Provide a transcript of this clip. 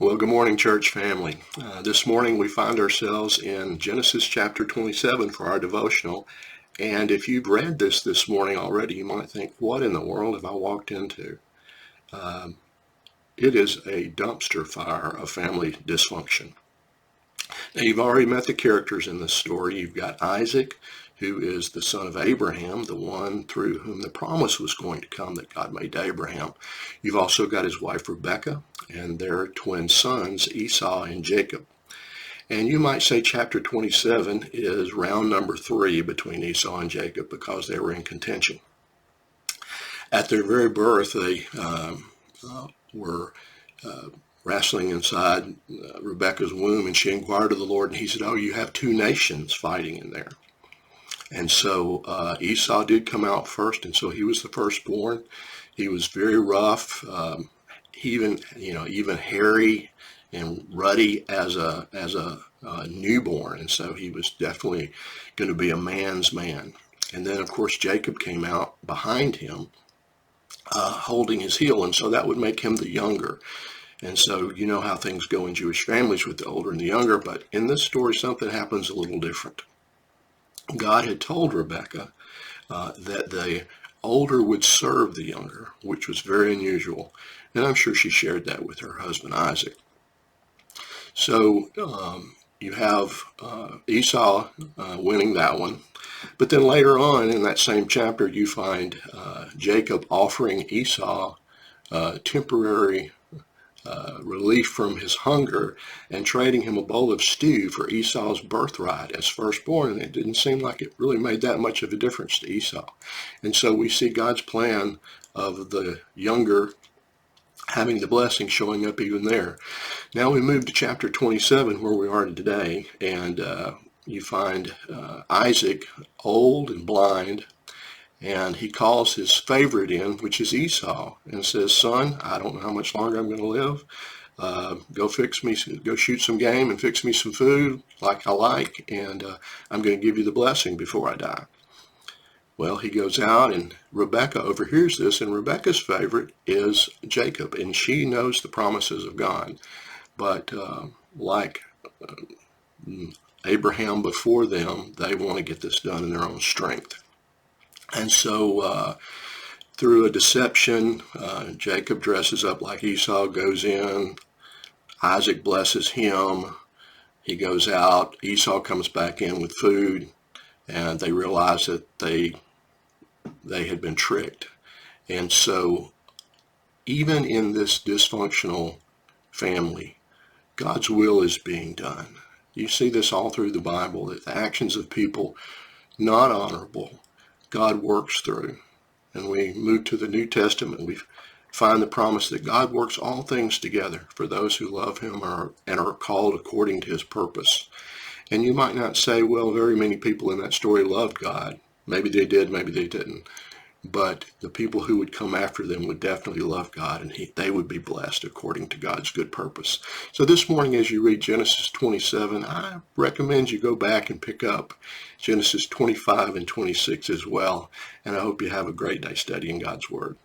Well, good morning, church family. This morning we find ourselves in Genesis chapter 27 for our devotional. And if you've read this morning already, you might think, what in the world have I walked into? It is a dumpster fire of family dysfunction. Now, you've already met the characters in this story. You've got Isaac, who is the son of Abraham, the one through whom the promise was going to come that God made to Abraham. You've also got his wife Rebekah and their twin sons, Esau and Jacob. And you might say chapter 27 is round number 3 between Esau and Jacob because they were in contention. At their very birth, they were wrestling inside Rebekah's womb, and she inquired of the Lord, and he said, "Oh, you have two nations fighting in there." And so Esau did come out first, and so he was the firstborn. He was very rough, even hairy and ruddy as a newborn, and so he was definitely going to be a man's man. And then, of course, Jacob came out behind him, holding his heel, and so that would make him the younger. And so you know how things go in Jewish families with the older and the younger, but in this story something happens a little different. God had told Rebekah that the older would serve the younger, which was very unusual, and I'm sure she shared that with her husband Isaac. So you have Esau winning that one, but then later on in that same chapter you find Jacob offering Esau temporary relief from his hunger and trading him a bowl of stew for Esau's birthright as firstborn, and it didn't seem like it really made that much of a difference to Esau. And so we see God's plan of the younger having the blessing showing up even there. Now we move to chapter 27 where we are today, and you find Isaac old and blind, and he calls his favorite in, which is Esau, and says, "Son, I don't know how much longer I'm going to live. Go shoot some game and fix me some food like I like, and I'm going to give you the blessing before I die." Well, he goes out, and Rebekah overhears this, and Rebekah's favorite is Jacob, and she knows the promises of God. But like Abraham before them, they want to get this done in their own strength. And so through a deception, Jacob dresses up like Esau, goes in, Isaac blesses him, he goes out, Esau comes back in with food, and they realize that they had been tricked. And so even in this dysfunctional family, God's will is being done. You see this all through the Bible, that the actions of people not honorable, God works through. And we move to the New Testament, we find the promise that God works all things together for those who love him and are called according to his purpose. And you might not say, well, very many people in that story loved God. Maybe they did, maybe they didn't. But the people who would come after them would definitely love God, and they would be blessed according to God's good purpose. So this morning, as you read Genesis 27, I recommend you go back and pick up Genesis 25 and 26 as well. And I hope you have a great day studying God's Word.